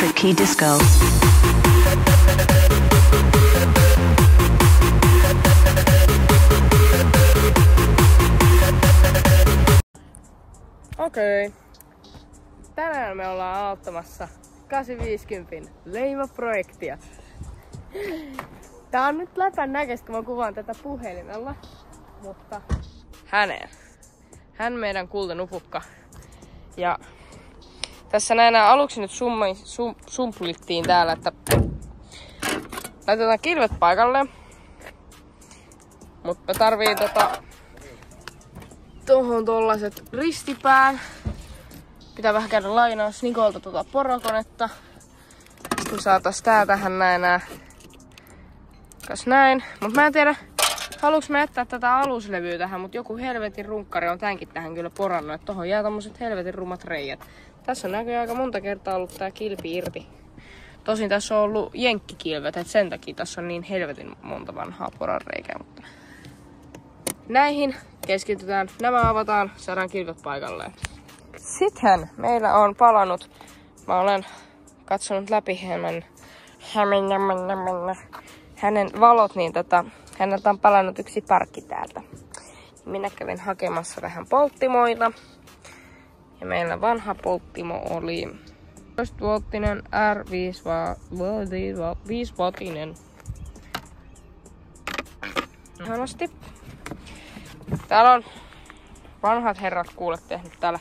Electric Key Disco. Okei. Tänään me ollaan aloittamassa 850 leimaprojektia. Tää on nyt läpän näköistä, kun mä kuvaan tätä puhelimella. Mutta hän meidän kultanupukka. Ja tässä näin aluksi nyt sumplittiin täällä, että laitetaan kilvet paikalle. Mutta tarvii tohon tollaset ristipään. Pitää vähän käydä lainaus Nikolta porokonetta. Sitten saatais tää tähän näin. Kas näin. Mut mä en tiedä, haluuks mä jättää tätä aluslevyä tähän, mut joku helvetin runkkari on tämänkin tähän kyllä porannut. Et tohon jää tommoset helvetin rumat reijät. Tässä on näköjään aika monta kertaa ollut tää kilpi irti. Tosin tässä on ollut jenkkikilvet, et sen takia tässä on niin helvetin monta vanhaa poranreikää. Mutta näihin keskitytään. Nämä avataan, saadaan kilvet paikalleen. Sitten meillä on palannut, mä olen katsonut läpi hänen valot, niin häneltä on palannut yksi parkki täältä. Minä kävin hakemassa vähän polttimoita. Ja meillä vanha polttimo oli 12-volttinen R5-wattinen. Ihanasti. Täällä on vanhat herrat kuule tehnyt täällä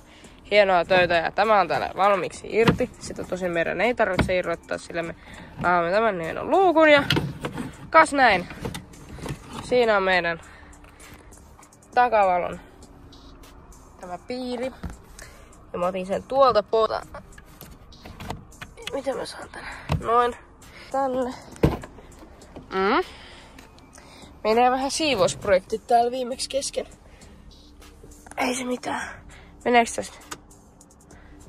hienoa töitä ja tämä on täällä valmiiksi irti. Sitä tosin meidän ei tarvitse irrottaa, sillä me avaamme tämän hienon luukun ja kas näin. Siinä on meidän takavalon tämä piiri. Ja mä otin sen tuolta poota. Miten mä saan tän? Noin. Tälle. Menee vähän siivousprojektit täällä viimeksi kesken. Ei se mitään. Meneekö tästä?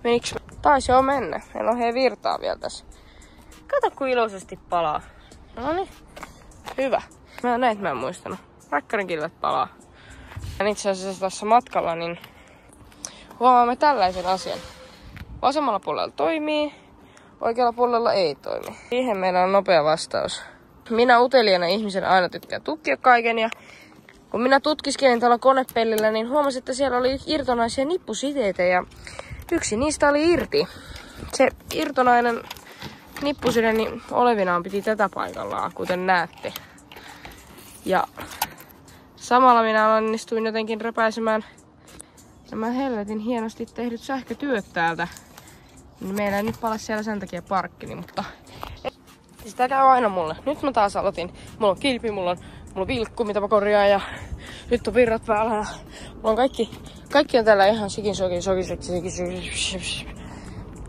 Menikö? Taisi joo mennä. Meillä on virtaa vielä tässä. Kato kun iloisesti palaa. Noniin. Hyvä. Näitä mä en muistanut. Rakkarin kilvet palaa. Ja itse asiassa tässä matkalla niin huomaamme tällaisen asian. Vasemmalla puolella toimii, oikealla puolella ei toimi. Siihen meillä on nopea vastaus. Minä uteliaana ihmisen aina tykkään tutkia kaiken ja kun minä tutkiskelin tuolla konepellillä, niin huomasin, että siellä oli irtonaisia nippusiteitä ja yksi niistä oli irti. Se irtonainen nippuside niin olevinaan piti tätä paikallaan, kuten näette. Ja samalla minä onnistuin jotenkin repäisemään nämä helvetin hienosti tehdyt sähkötyöt täältä. Meillä ei nyt pala siellä sen takia parkkini, mutta sitä käy aina mulle. Nyt mä taas aloitin. Mulla on kilpi, mulla on vilkku, mitä mä korjaan ja nyt on virrat päällä ja mulla on kaikki on täällä ihan sikin.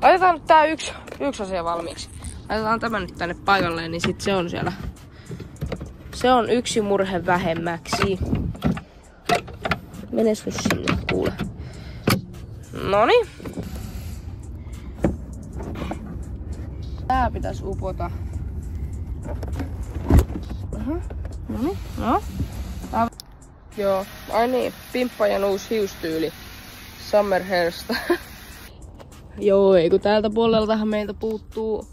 Laitetaan nyt tää yksi asia valmiiksi. Laitetaan tämä nyt tänne paikalleen, niin sit se on siellä. Se on yksi murhe vähemmäksi. Menes nyt sinne, kuule. Noniin. Tää pitäis upota. Noniin, no. Joo, ai niin, pimppajan uusi hiustyyli. Summer hairsta. Joo, ei kun täältä puoleltahan meiltä puuttuu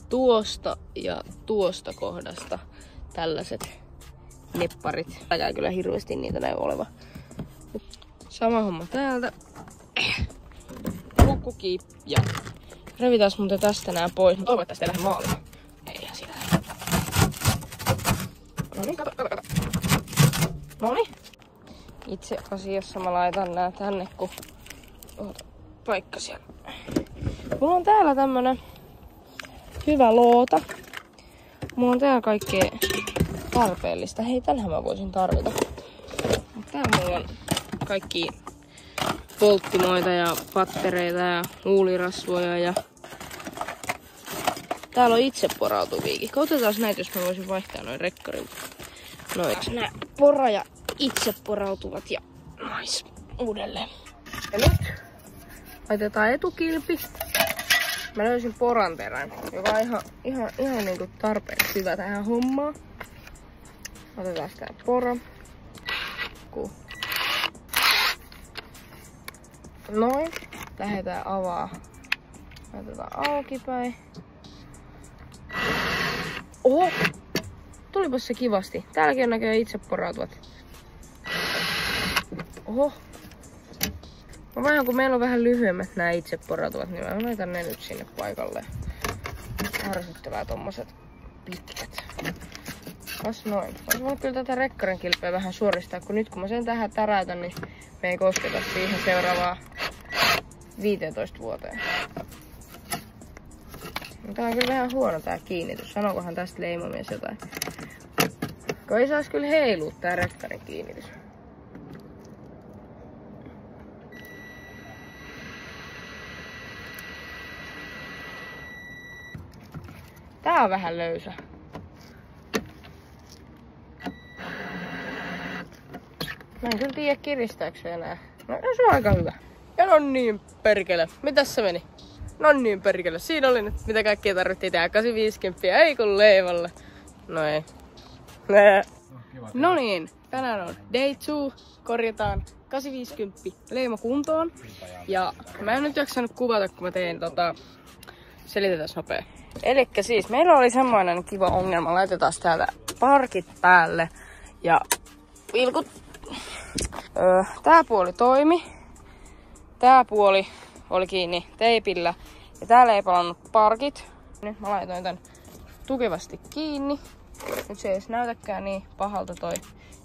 tuosta ja tuosta kohdasta tällaiset nepparit. Täällä kyllä hirveästi niitä näy oleva. Sama homma täältä. Lukkuki ja revitäis muuten tästä nää pois. Mä toivon, että tästä ei lähde maaliin. Eihän sitä. Noniin, kato. Noniin. Itse asiassa mä laitan nää tänne, kun paikka siellä. Mulla on täällä tämmönen hyvä loota. Mulla on täällä kaikkea tarpeellista. Hei, tänhän mä voisin tarvita. Täällä mulla on kaikki polttimoita ja pattereita ja uulirasvoja ja täällä on itse porautuviikin. Otetaan näitä, jos mä voisin vaihtaa noin rekkarin. Noin. Nää pora ja itse porautuvat ja uudelleen. Ja nyt laitetaan etukilpi. Mä löysin poranterän, joka on ihan niinku tarpeeksi hyvä tähän hommaan. Otetaan tää pora. Noin. Lähdetään avaa. Laitetaan auki päin. Oho! Tulipas se kivasti. Täälläkin on näköjään itse porautuvat. Oho! Vähän kun meillä on vähän lyhyemmät nämä itse porautuvat, niin mä laitan ne nyt sinne paikalle. Ärsyttävää tommoset pitkät. Kas noin. Olisi voinut kyllä tätä rekkarin kilpeä vähän suoristaa, kun nyt kun mä sen tähän täräytän, niin me ei kosketa siihen seuraavaa 15 vuoteen. Tää on kyllä vähän huono tää kiinnitys. Sanokohan tästä leimamies jotain. Kun ei saisi kyllä heilua tää rekkarin kiinnitys. Tää on vähän löysä. Mä en kyllä tiedä kiristääkö se enää. No se on aika hyvä. Ja no niin perkele. Mitäs se meni? No niin perkele. Siinä oli nyt mitä kaikkia tarvittiin tehdä. 850 ei kun leivalle. No ei. No niin. Tänään on day 2. Korjataan 850 leima kuntoon. Ja mä en nyt jaksanut kuvata kun mä tein selitetäs nopea. Elikkä siis meillä oli semmoinen kiva ongelma. Laitetaan täältä parkit päälle. Ja vilkut. Tää puoli toimi. Tää puoli oli kiinni teipillä. Ja täällä ei palannut parkit. Nyt mä laitoin tän tukevasti kiinni. Nyt se ei edes näytäkään niin pahalta toi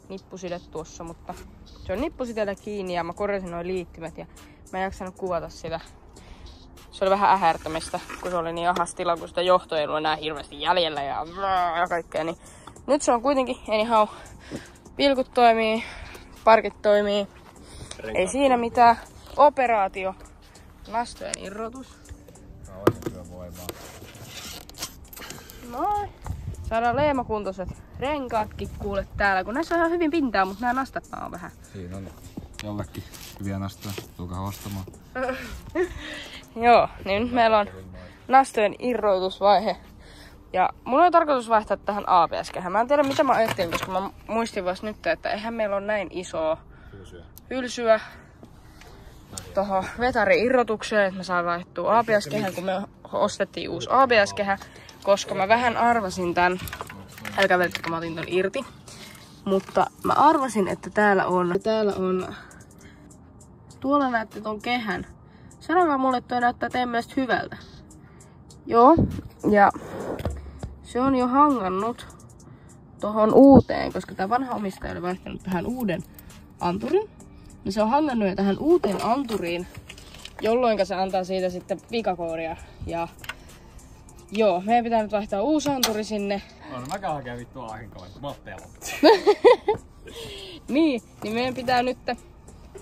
nippuside tuossa, mutta se on nippusiteellä kiinni ja mä korjasin noin liittymät ja mä en jaksanut kuvata sitä. Se oli vähän ähärtämistä, kun se oli niin ahas tila, kun sitä johtoa ei ollut enää hirveästi jäljellä ja kaikkea. Niin nyt se on kuitenkin anyhow. Pilkut toimii, parkit toimii. Ei siinä mitään. Operaatio. Nastojen irrotus. Noin. Saadaan leemakuntoiset renkaatkin kuule täällä, kun näissä on ihan hyvin pintaa, mutta nämä nastat on vähän. Siinä on jollekin hyviä nastoja. Tulkaa ostamaan. Joo, niin nyt meillä on nastojen irrotusvaihe. Ja mun on tarkoitus vaihtaa tähän ABS-kehään. Mä en tiedä mitä mä ajattelin, koska mä muistin vasta nyt, että eihän meillä ole näin isoa hylsyä tohon vetari-irrotukseen, että me saa vaihtua ABS-kehään, kun me ostettiin uusi ABS-kehä. Koska mä vähän arvasin tän, älkää välittä kun mä otin ton irti. Mutta mä arvasin, että täällä on, tuolla näette ton kehän. Sanokaa mulle, että toi näyttää teidän mielestä hyvältä. Joo, ja se on jo hangannut tohon uuteen, koska tää vanha omistaja oli vaihtanut tähän uuden anturin. Ja se on hangannut jo tähän uuteen anturiin, jolloin se antaa siitä sitten vikakooria. Ja joo, meidän pitää nyt vaihtaa uusi anturi sinne. No mäkään hakee vittu aahinkovaihto, mä oon pelottu. niin meidän pitää nyt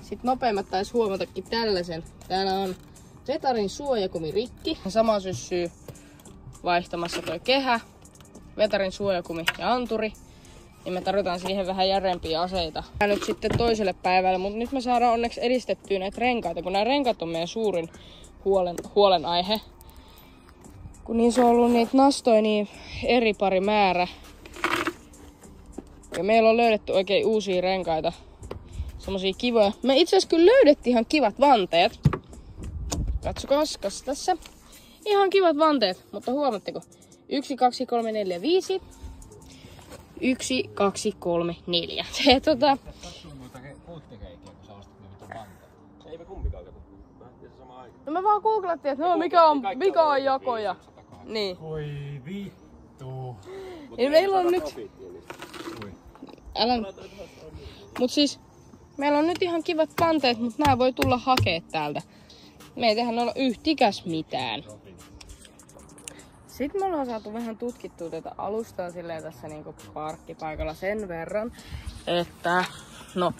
sit nopeimmat taisi huomatakin tällaisen. Täällä on vetarin suojakumi rikki. Sama syssyy vaihtamassa toi kehä, vetarin suojakumi ja anturi. Niin me tarvitaan siihen vähän järeempiä aseita. Ja nyt sitten toiselle päivälle, mutta nyt me saadaan onneksi edistettyä näitä renkaita, kun nämä renkaat on meidän suurin huolenaihe. Kun niissä on ollut niitä nastoja niin eri pari määrä. Ja meillä on löydetty oikein uusia renkaita. Semmosia kivoja. Me itse asiassa kyllä löydettiin ihan kivat vanteet. Katsokaas, kas tässä. Ihan kivat vanteet, mutta huomatteko? 1, 2, 3, 4, 5. 1, 2, 3, 4. Se Ei me kumpikaan kato. Mä en tiedä samaan aikaan. No me vaan googlattiin, että no mikä on jakoja. Niin. Oi vittu. Niin meillä on nyt... Mut siis, meillä on nyt ihan kivat panteet, mutta nää voi tulla hakee täältä. Me ei tehdä noilla yhtikäs mitään. Sitten me ollaan saatu vähän tutkittua tätä alustaa silleen tässä niinku parkkipaikalla sen verran, että no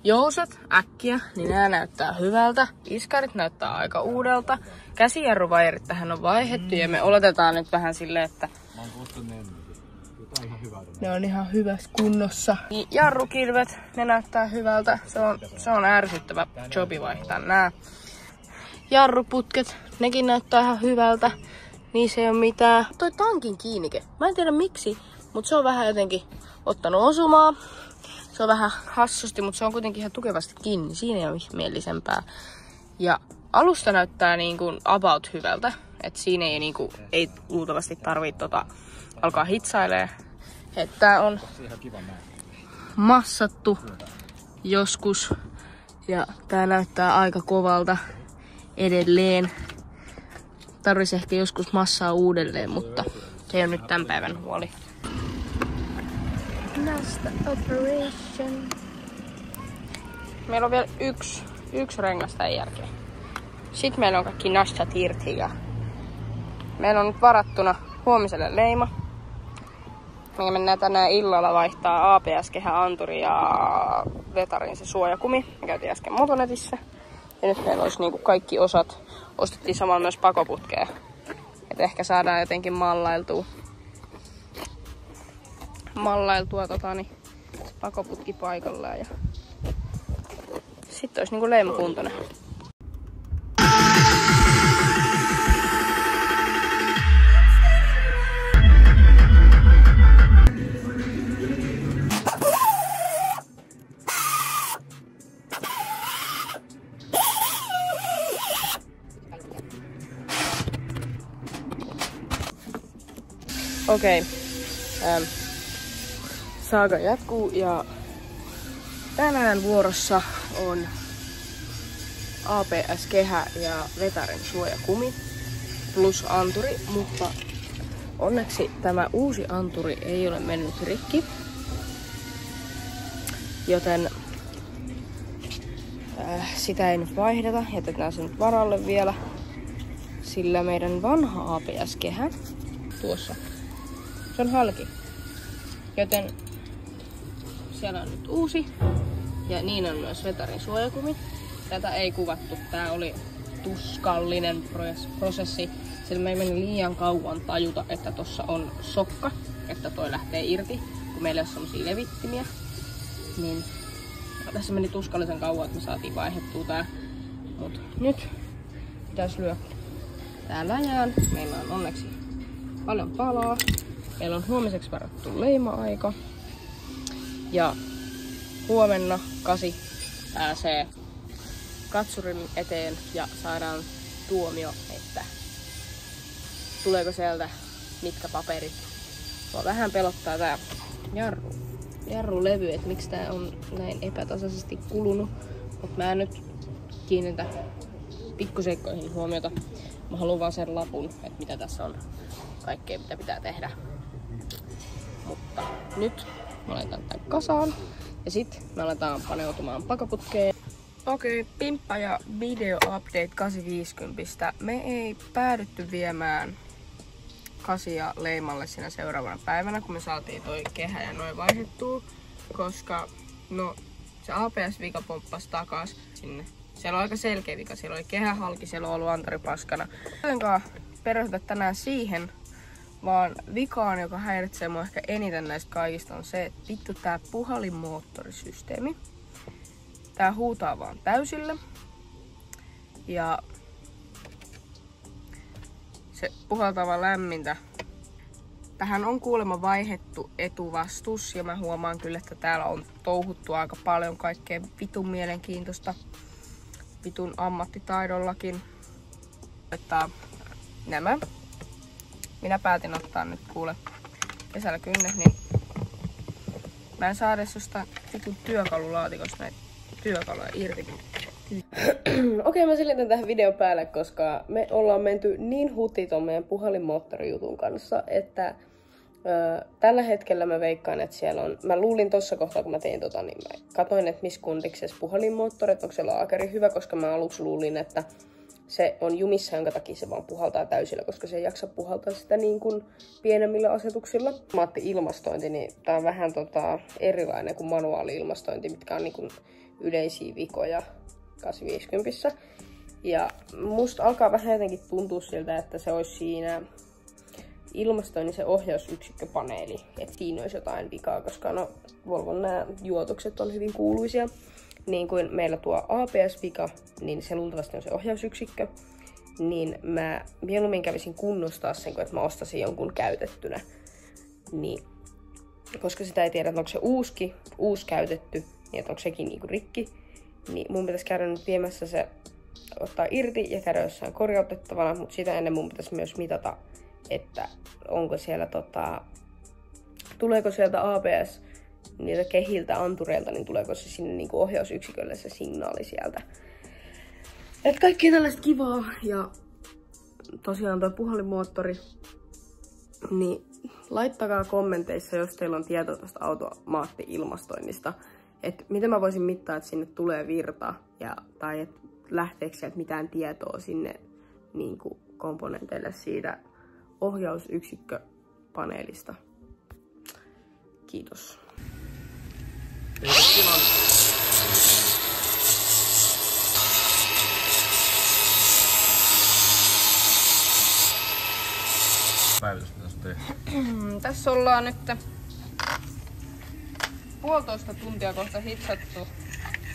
jousot äkkiä, niin nää näyttää hyvältä. Iskarit näyttää aika uudelta. Käsijarruvajerit tähän on vaihdettu ja me oletetaan nyt vähän silleen, että ne on ihan hyvässä kunnossa. Jarrukilvet, ne näyttää hyvältä. Se on ärsyttävä jobi vaihtaa nää. Jarruputket, nekin näyttää ihan hyvältä. Niissä ei oo mitään. Toi tankin kiinnike. Mä en tiedä miksi, mutta se on vähän jotenkin ottanut osumaa. Se on vähän hassusti, mutta se on kuitenkin ihan tukevasti kiinni. Siinä ei ole ihmeellisempää. Ja alusta näyttää niin kuin about hyvältä. Et siinä ei luultavasti tarvitse alkaa hitsailee. Että tää on massattu joskus ja tää näyttää aika kovalta edelleen. Tarvisi ehkä joskus massaa uudelleen, mutta se ei ole nyt tämän päivän huoli. Nasta operation. Meillä on vielä yksi rengas tämän jälkeen. Sitten meillä on kaikki nastat irti ja meillä on nyt varattuna huomiselle leima. Me mennään tänään illalla vaihtaa ABS-kehä, anturi ja Vetarin se suojakumi. Me käytiin äsken Motonetissä. Ja nyt meillä olisi niinku kaikki osat. Ostettiin samalla myös pakoputkea. Et ehkä saadaan jotenkin mallailtua pakoputki paikallaan. Ja sitten olisi niinku leimakuntoinen. Okei. Saaga jatkuu ja tänään vuorossa on ABS-kehä ja Vetarin suojakumi plus anturi, mutta onneksi tämä uusi anturi ei ole mennyt rikki, joten sitä ei nyt vaihdeta, jätetään se nyt varalle vielä, sillä meidän vanha ABS-kehä tuossa, se on halki, joten siellä on nyt uusi ja niin on myös Vetarin suojakumi. Tätä ei kuvattu, tää oli tuskallinen prosessi, sillä me ei meni liian kauan tajuta, että tossa on sokka, että toi lähtee irti, kun meillä ei ole semmosia levittimiä. Niin tässä meni tuskallisen kauan, että me saatiin vaihdettua tää, mut nyt pitäis lyödä tää läjään. Meillä on onneksi paljon palaa. Meillä on huomiseksi varattu leima-aika. Ja huomenna 8 pääsee katsurin eteen ja saadaan tuomio, että tuleeko sieltä mitkä paperit. Mua vähän pelottaa tää jarrulevy, että miksi tää on näin epätasaisesti kulunut. Mut mä en nyt kiinnitä pikkuseikkoihin huomiota. Mä haluan vaan sen lapun, että mitä tässä on kaikkea mitä pitää tehdä. Mutta nyt mä laitan tän kasaan ja sit me aletaan paneutumaan pakaputkeen. Okei, pimppa ja video update 850. Me ei päädytty viemään kasia leimalle siinä seuraavana päivänä, kun me saatiin toi kehä ja noin vaihdettua, koska no se ABS-vika pomppasi takas sinne. Siellä on aika selkeä vika, siellä oli kehä halki, siellä on ollut antari paskana. Jotenkaan perehdytä tänään siihen, vaan vikaan, joka häiritsee mua ehkä eniten näistä kaikista, on se, että vittu tää puhalinmoottorisysteemi. Tää huutaa vaan täysille. Ja se puhaltaa vaan lämmintä. Tähän on kuulemma vaihdettu etuvastus ja mä huomaan kyllä, että täällä on touhuttu aika paljon kaikkea vitun mielenkiintoista. Vitun ammattitaidollakin. Että nämä. Minä päätin ottaa nyt kuule kesällä kynnet, niin mä en saa edes jostain vitun työkalulaatikosta näitä työkaluja irti. Okei, mä selitän tähän videon päälle, koska me ollaan menty niin hutiton meidän puhalinmoottorijutun kanssa, että tällä hetkellä mä veikkaan, että siellä on, mä luulin tossa kohtaa, kun mä tein niin mä katoin, että missä kundiksessa puhalinmoottorit, onko se laakeri hyvä, koska mä aluksi luulin, että se on jumissa, jonka takia se vaan puhaltaa täysillä, koska se ei jaksa puhaltaa sitä niin kuin pienemmillä asetuksilla. Automaatti-ilmastointi, niin tää on vähän erilainen kuin manuaali-ilmastointi, mitkä on niin kuin yleisiä vikoja 850. Ja musta alkaa vähän jotenkin tuntua siltä, että se olisi siinä ilmastoinnin se ohjausyksikköpaneeli, että siinä olisi jotain vikaa, koska no Volvon nämä juotokset on hyvin kuuluisia. Niin kuin meillä tuo ABS-vika, niin se luultavasti on se ohjausyksikkö, niin mä mieluummin kävisin kunnostaa sen, kun että mä ostasin jonkun käytettynä. Niin, koska sitä ei tiedä, että onko se uusi käytetty, niin että onko sekin niinku rikki, niin mun pitäisi käydä nyt viemässä se ottaa irti ja käydä jossain korjautettavana, mutta sitä ennen mun pitäisi myös mitata, että onko siellä tuleeko sieltä ABS niiltä kehiltä, antureilta, niin tuleeko se sinne niinku ohjausyksikölle se signaali sieltä. Et kaikkea tällaista kivaa ja tosiaan toi puhallinmoottori, niin laittakaa kommenteissa, jos teillä on tietoa tästä automaatti-ilmastoinnista, että miten mä voisin mittaa, että sinne tulee virta tai että lähteekö sieltä mitään tietoa sinne niin kuin komponenteille siitä ohjausyksikköpaneelista. Kiitos. Tässä ollaan nyt 1,5 tuntia kohta hitsattu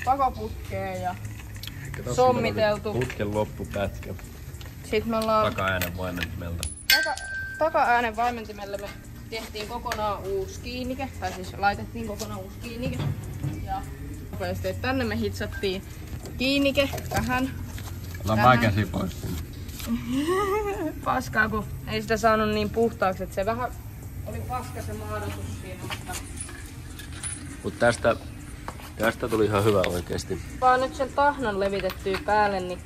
pakoputkeen ja sommiteltu. Putken loppupätkä. Sitten me ollaan Takaäänen vaimentimella. Takaäänen vaimentimelle me tehtiin kokonaan uusi kiinnike, tai siis laitettiin kokonaan uusi kiinnike. Ja nopeasti tänne me hitsattiin kiinnike tähän. Mä käsi pois. Paskaa, kun ei sitä saanut niin puhtaaksi, että se vähän oli paska se maadotus siinä, Mut tästä tuli ihan hyvä oikeesti. vaan nyt sen tahnan levitettyä päälle, niin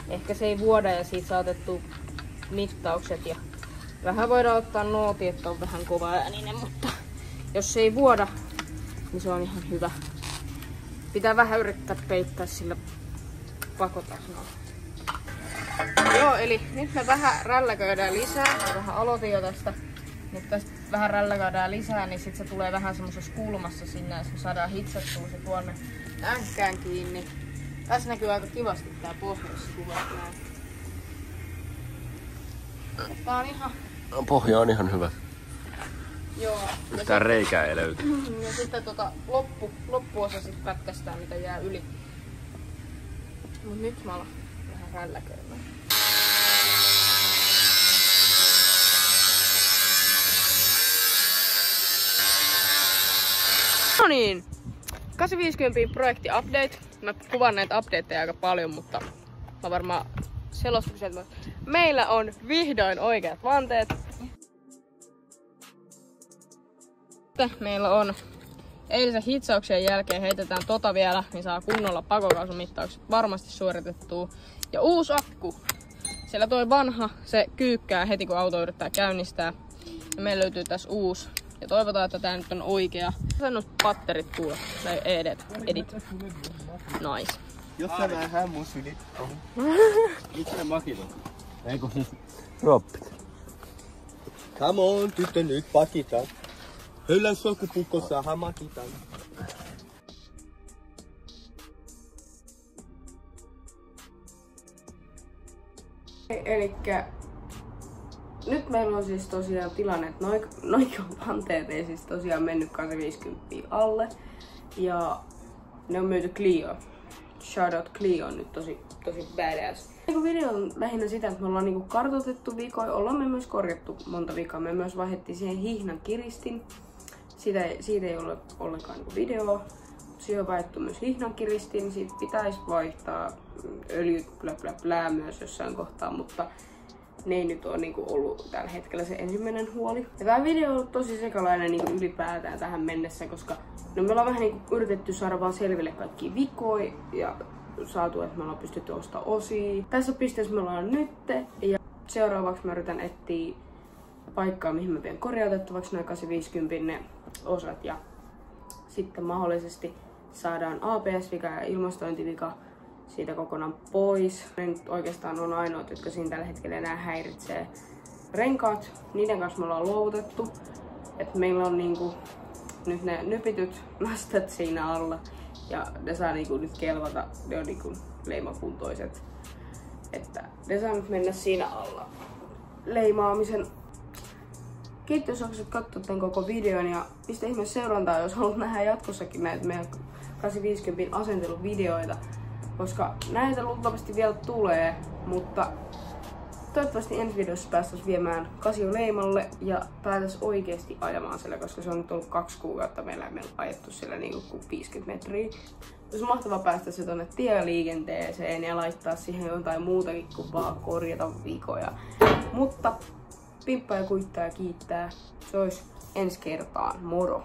ehkä se ei vuoda ja siitä saatettu mittaukset ja vähän voidaan ottaa nooti, että on vähän kova ääninen, mutta jos se ei vuoda, niin se on ihan hyvä. Pitää vähän yrittää peittää sillä pakotahnalla. Joo, eli nyt me vähän rälläköidään lisää. Mä vähän aloitin jo tästä. Nyt tästä vähän rälläköidään lisää, niin sit se tulee vähän semmosessa kulmassa sinne ja me saadaan hitsattua se tuonne änkkään kiinni. Tässä näkyy aika kivasti tää pohjassa kuva. Tää on ihan... Pohja on ihan hyvä. Joo. Yhtään reikää ei löyty. Ja sitten loppuosa sit pätkästään mitä jää yli. Mut nyt mä alan vähän rälläköimään. No niin, 850 projekti update. Mä kuvaan näitä updateja aika paljon, mutta mä varmaan selostin sieltä. Meillä on vihdoin oikeat vanteet. Meillä on eilisen hitsauksien jälkeen heitetään vielä, niin saa kunnolla pakokaasumittaukset varmasti suoritettua. Ja uusi akku. Siellä toi vanha, se kyykkää heti kun auto yrittää käynnistää. Ja meillä löytyy tässä uusi. Ja toivotaan, että tää nyt on oikea. Sannut patterit kuule. Tai edit. Nice. Jos sä vähän mun sylit on. Miksi ne makit on? Eikö siis droppit? Come on, tyttö nyt pakita. Höllän sokupukossa hamakitan. Elikkä nyt meillä on siis tosiaan tilanne, että noin vanteet ei siis tosiaan mennyt 850 alle. Ja ne on myyty Clio. Shoutout Clio on nyt tosi badass. Video on lähinnä sitä, että me ollaan niinku kartoitettu vikoja, ollaan me myös korjattu monta vikaa. Me myös vaihdettiin siihen hihnan kiristin. Siitä ei ole ollenkaan niinku videoa. Siihen on vaihdettu myös hihnan kiristin. Siitä pitäisi vaihtaa öljyt myös jossain kohtaa, mutta ne ei nyt ole niinku ollut tällä hetkellä se ensimmäinen huoli. Ja tää video on ollut tosi sekalainen niinku ylipäätään tähän mennessä, koska no me ollaan vähän niinku yritetty saada vaan selville kaikkia vikoja ja saatu, että me ollaan pystytty ostamaan osia. Tässä pisteessä me ollaan nyt ja seuraavaksi mä yritän etsiä paikkaa, mihin mä vien korjautettavaksi noin 850 osat ja sitten mahdollisesti saadaan ABS-vika ja ilmastointivika siitä kokonaan pois. Ne nyt oikeastaan on ainoat, jotka siinä tällä hetkellä enää häiritsee. Renkaat, niiden kanssa me ollaan luovutettu. Et meillä on niinku nyt ne nypityt nastat siinä alla. Ja ne saa niinku nyt kelvata, ne on niinku leimakuntoiset. Että ne saa nyt mennä siinä alla leimaamisen. Kiitos, jos olet katsonut tämän koko videon ja pistä ihmeessä seurantaa, jos haluat nähdä jatkossakin näitä meidän 850 asenteluvideoita. Koska näitä luultavasti vielä tulee, mutta toivottavasti ensi videossa päästäisiin viemään Casio leimalle ja päätäisiin oikeasti ajamaan sillä, koska se on nyt ollut 2 kuukautta meillä ajettu sillä niinku 50 metriä. Olisi mahtavaa päästä se tonne tieliikenteeseen ja laittaa siihen jotain muutakin kuin vaan korjata vikoja. Mutta pimppa ja kuittaa ja kiittää. Se olisi ensi kertaan. Moro!